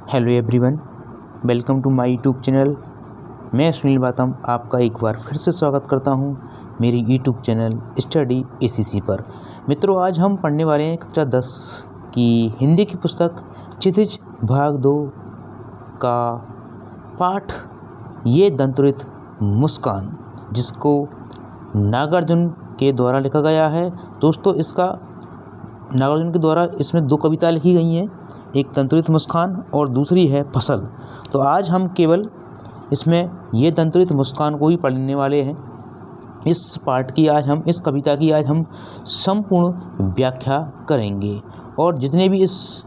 Hello everyone, welcome to my YouTube channel. मैं सुनील बातम आपका एक बार फिर से स्वागत करता हूं मेरी यूट्यूब चैनल स्टडी एसीसी पर। मित्रों, आज हम पढ़ने वाले हैं कक्षा 10 की हिंदी की पुस्तक क्षितिज भाग 2 का पाठ ये दंतुरित मुस्कान, जिसको नागार्जुन के द्वारा लिखा गया है। दोस्तों, नागार्जुन के द्वारा इसमें 2 कविता लिखी गई हैं, एक दंतुरित मुस्कान और दूसरी है फसल। तो आज हम केवल इसमें ये दंतुरित मुस्कान को ही पढ़ने वाले हैं। इस कविता की आज हम संपूर्ण व्याख्या करेंगे और जितने भी इस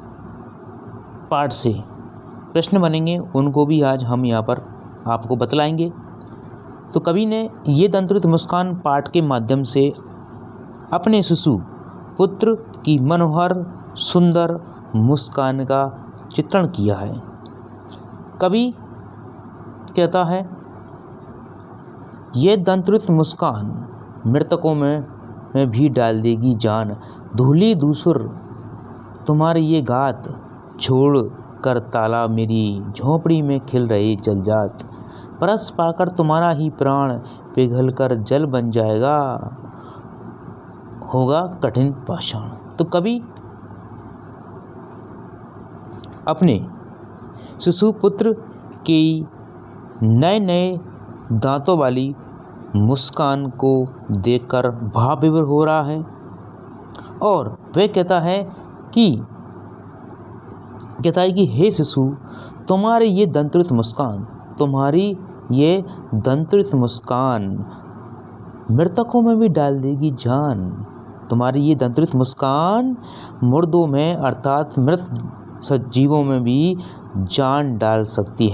पाठ से प्रश्न बनेंगे उनको भी आज हम यहाँ पर आपको बतलाएंगे। तो कवि ने ये दंतुरित मुस्कान पाठ के माध्यम से अपने शिशु पुत्र की मनोहर सुंदर मुस्कान का चित्रण किया है। कवि कहता है, ये दंतुरित मुस्कान मृतकों में भी डाल देगी जान। धूली दूसर तुम्हारी ये गात, छोड़ कर ताला मेरी झोंपड़ी में खिल रहे जलजात। परस पाकर तुम्हारा ही प्राण पिघल कर जल बन जाएगा, होगा कठिन पाषाण। तो कवि अपने शिशु पुत्र की नए नए दांतों वाली मुस्कान को देखकर भाव विभोर हो रहा है और वह कहता है कि हे शिशु, तुम्हारी ये दंतुरित मुस्कान मृतकों में भी डाल देगी जान। तुम्हारी ये दंतुरित मुस्कान मुर्दों में अर्थात मृत सजीवों में भी जान डाल सकती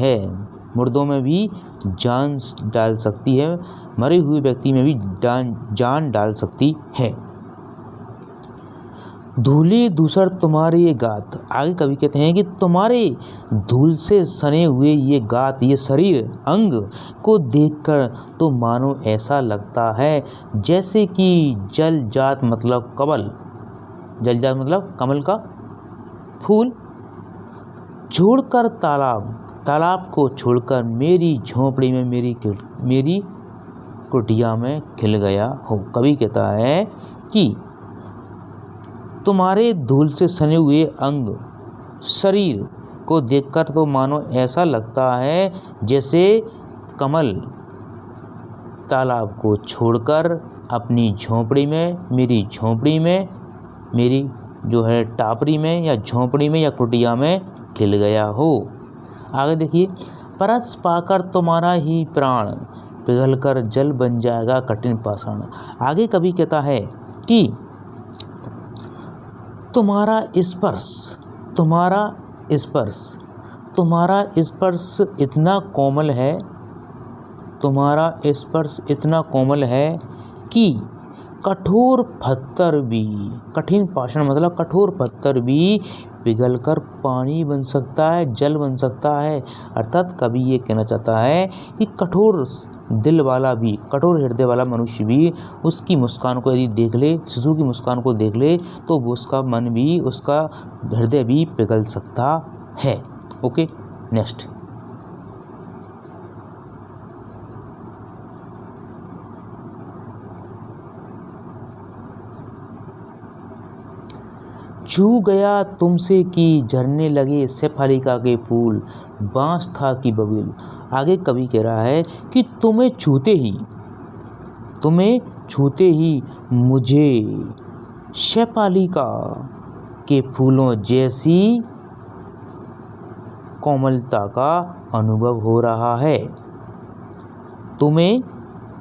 है, मरे हुए व्यक्ति में भी जान डाल सकती है। धूली दूसर तुम्हारे ये गात, आगे कवि कहते हैं कि तुम्हारे धूल से सने हुए ये गात, ये शरीर अंग को देखकर तो मानो ऐसा लगता है जैसे कि जलजात मतलब कमल का फूल छोड़कर तालाब को छोड़कर मेरी झोंपड़ी में मेरी कुटिया में खिल गया हो। कवि कहता है कि तुम्हारे धूल से सने हुए अंग शरीर को देखकर तो मानो ऐसा लगता है जैसे कमल तालाब को छोड़कर अपनी झोंपड़ी में मेरी जो है टापरी में या झोंपड़ी में या कुटिया में खिल गया हो। आगे देखिए, परस पाकर तुम्हारा ही प्राण पिघलकर जल बन जाएगा कठिन पाषाण। आगे कवि कहता है कि तुम्हारा स्पर्श इतना कोमल है कि कठोर पत्थर भी, कठिन पाषाण मतलब कठोर पत्थर भी पिघलकर पानी बन सकता है, जल बन सकता है। अर्थात कवि ये कहना चाहता है कि कठोर हृदय वाला मनुष्य भी उसकी मुस्कान को यदि देख ले, शिशु की मुस्कान को देख ले, तो वो उसका मन भी, उसका हृदय भी पिघल सकता है। Okay, next. छू गया तुमसे कि झरने लगे शेफालिका के फूल, बांस था कि बबूल। आगे कवि कह रहा है कि तुम्हें छूते ही मुझे शेफालिका के फूलों जैसी कोमलता का अनुभव हो रहा है। तुम्हें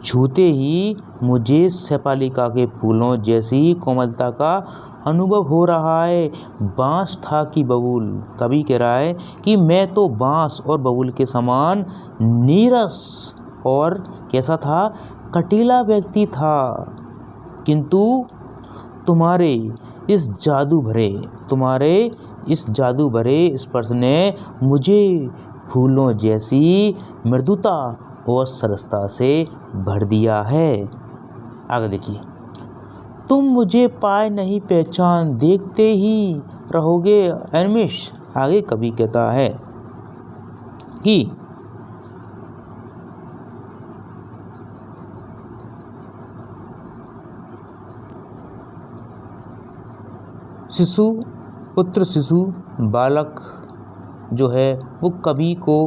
छूते ही मुझे शेफालिका के फूलों जैसी कोमलता का अनुभव हो रहा है। बांस था कि बबूल, कवि कह रहा है कि मैं तो बांस और बबूल के समान नीरस और कैसा था, कटीला व्यक्ति था, किंतु तुम्हारे इस जादू भरे स्पर्श ने मुझे फूलों जैसी मृदुता और सरसता से भर दिया है। आगे देखिए, तुम मुझे पाए नहीं पहचान, देखते ही रहोगे अनिमिष। आगे कवि कहता है कि शिशु, पुत्र शिशु, बालक जो है वो कवि को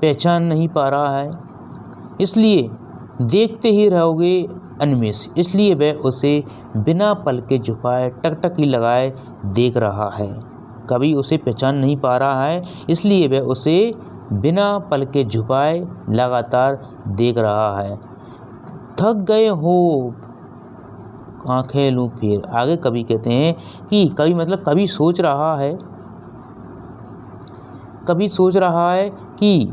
पहचान नहीं पा रहा है, इसलिए देखते ही रहोगे अन्वेष, इसलिए वह उसे बिना पलके झुकाए टकटकी लगाए देख रहा है। कवि उसे पहचान नहीं पा रहा है, इसलिए वह उसे बिना पलके झुकाए लगातार देख रहा है। थक गए हो, आंखें लूं फिर। आगे कवि कहते हैं कि कवि मतलब कवि सोच रहा है, कवि सोच रहा है कि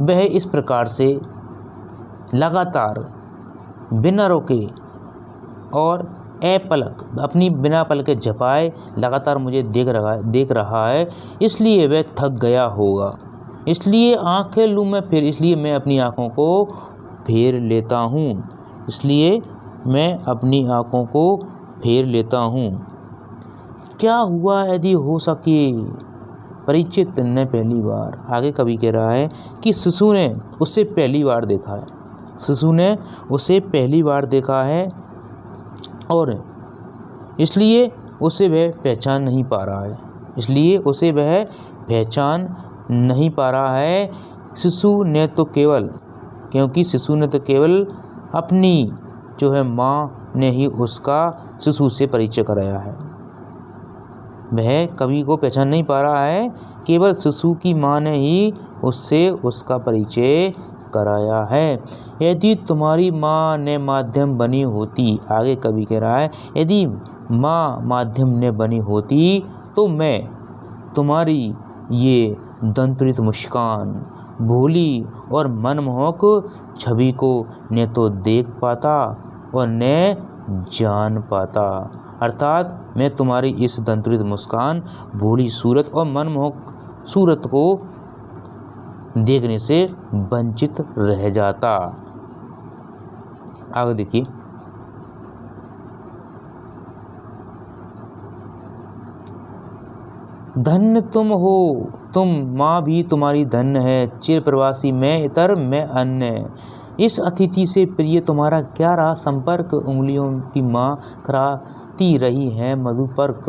वह इस प्रकार से लगातार बिना रोके और अपलक अपनी बिना पलके झपकाए लगातार मुझे देख रहा है, इसलिए वह थक गया होगा। इसलिए आंखें लूं मैं फिर, इसलिए मैं अपनी आंखों को फेर लेता हूँ, इसलिए मैं अपनी आंखों को फेर लेता हूँ। क्या हुआ यदि हो सके परिचित ने पहली बार। आगे कवि कह रहा है कि शिशु ने उसे पहली बार देखा है, शिशु ने उसे पहली बार देखा है और इसलिए उसे वह पहचान नहीं पा रहा है, इसलिए उसे वह पहचान नहीं पा रहा है। शिशु ने तो केवल, क्योंकि शिशु ने तो केवल अपनी जो है माँ ने ही उसका शिशु से परिचय कराया है, वह कवि को पहचान नहीं पा रहा है, केवल शिशु की माँ ने ही उससे उसका परिचय कराया है। यदि तुम्हारी माँ ने माध्यम बनी होती, आगे कवि कह रहा है यदि माँ माध्यम ने बनी होती तो मैं तुम्हारी ये दंतुरित मुस्कान, भोली और मनमोहक छवि को न तो देख पाता और न जान पाता। अर्थात मैं तुम्हारी इस दंतुरित मुस्कान, भोली सूरत और मनमोहक सूरत को देखने से वंचित रह जाता। आगे देखिए, धन्य तुम हो, तुम माँ भी तुम्हारी धन्य है, चिर प्रवासी मैं इतर मैं अन्य। इस अतिथि से प्रिय तुम्हारा क्या रहा संपर्क, उंगलियों की माँ कराती रही है मधुपर्क।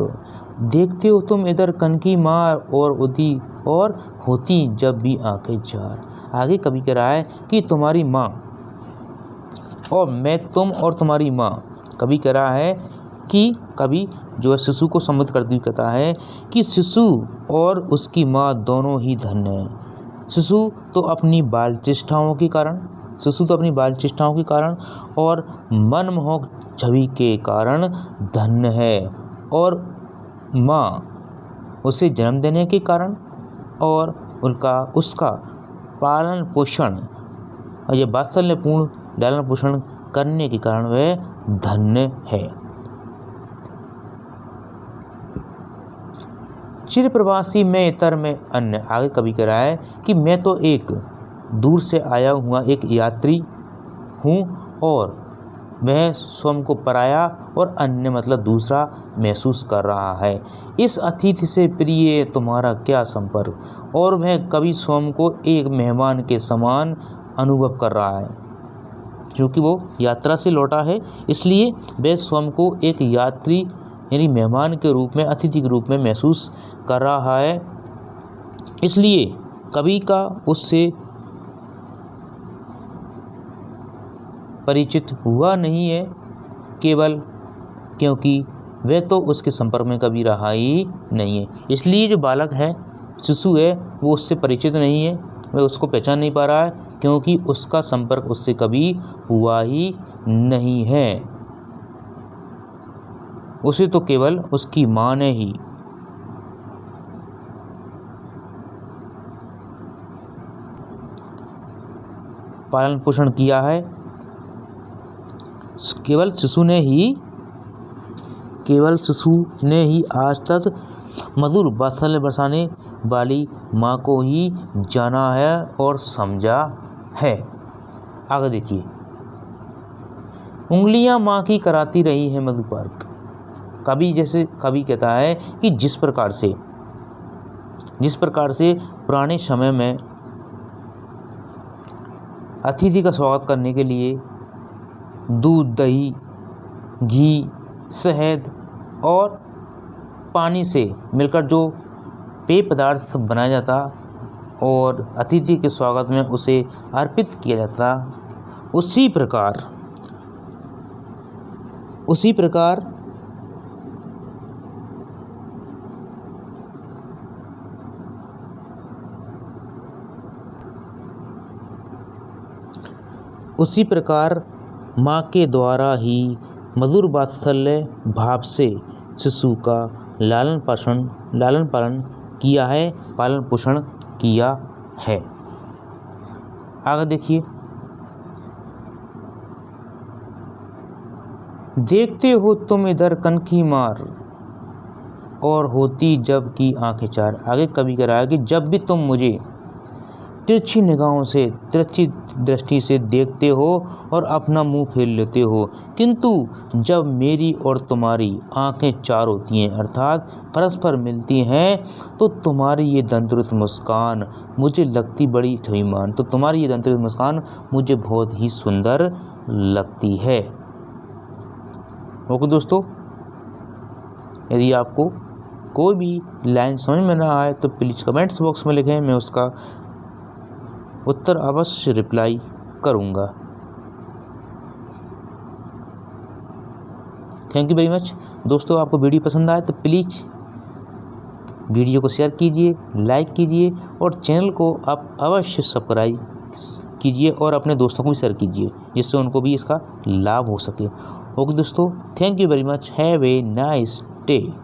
देखते हो तुम इधर कनकी माँ और उदी और होती जब भी आंखें चार। आगे कवि कह रहा है कि तुम्हारी माँ और मैं, तुम और तुम्हारी माँ। कवि कह रहा है कि कवि जो है शिशु को संबोधित करते हुए कहता है कि शिशु और उसकी माँ दोनों ही धन्य हैं। शिशु तो अपनी बाल चेष्टाओं के कारण, शिशु तो अपनी बाल चेष्टाओं के कारण और मनमोहक छवि के कारण धन्य है, और माँ उसे जन्म देने के कारण और उसका पालन पोषण और ये वात्सल्यपूर्ण लालन पोषण करने के कारण वह धन्य है। चिर प्रवासी मैं इतर में अन्य। आगे कवि कह रहा है कि मैं तो एक दूर से आया हुआ एक यात्री हूँ और वह स्वयं को पराया और अन्य मतलब दूसरा महसूस कर रहा है। इस अतिथि से प्रिय तुम्हारा क्या संपर्क, और वह कवि स्वयं को एक मेहमान के समान अनुभव कर रहा है, क्योंकि वो यात्रा से लौटा है, इसलिए वह स्वयं को एक यात्री यानी मेहमान के रूप में, अतिथि के रूप में महसूस कर रहा है। इसलिए कवि का उससे परिचित हुआ नहीं है, केवल क्योंकि वह तो उसके संपर्क में कभी रहा ही नहीं है। इसलिए जो बालक है, शिशु है, वो उससे परिचित नहीं है, वह उसको पहचान नहीं पा रहा है, क्योंकि उसका संपर्क उससे कभी हुआ ही नहीं है। उसे तो केवल उसकी माँ ने ही पालन पोषण किया है, केवल शिशु ने ही आज तक मधुर वात्सल्य बरसाने वाली माँ को ही जाना है और समझा है। आगे देखिए, उंगलियां माँ की कराती रही है मधुपर्क। कवि कहता है कि जिस प्रकार से जिस प्रकार से पुराने समय में अतिथि का स्वागत करने के लिए दूध, दही, घी, शहद और पानी से मिलकर जो पेय पदार्थ बनाया जाता और अतिथि के स्वागत में उसे अर्पित किया जाता, उसी प्रकार माँ के द्वारा ही मधुर वात्सल्य भाव से शिशु का लालन पालन किया है, पालन पोषण किया है। आगे देखिए, देखते हो तुम इधर कनखी मार और होती जब की आंखें चार। आगे कवि कह रहा है कि जब भी तुम मुझे तिरछी निगाहों से, तिरछी दृष्टि से देखते हो और अपना मुंह फेर लेते हो, किंतु जब मेरी और तुम्हारी आंखें चार होती हैं अर्थात परस्पर मिलती हैं, तो तुम्हारी ये दंतरुत मुस्कान मुझे लगती बड़ी छविमान, तो तुम्हारी ये दंतरुत मुस्कान मुझे बहुत ही सुंदर लगती है। ओके दोस्तों, यदि आपको कोई भी लाइन समझ में ना आए तो प्लीज़ कमेंट्स बॉक्स में लिखें, मैं उसका उत्तर अवश्य रिप्लाई करूँगा। थैंक यू वेरी मच दोस्तों। आपको वीडियो पसंद आए तो प्लीज़ वीडियो को शेयर कीजिए, लाइक कीजिए और चैनल को आप अवश्य सब्सक्राइब कीजिए और अपने दोस्तों को भी शेयर कीजिए, जिससे उनको भी इसका लाभ हो सके। ओके दोस्तों, thank you very much, have a nice day.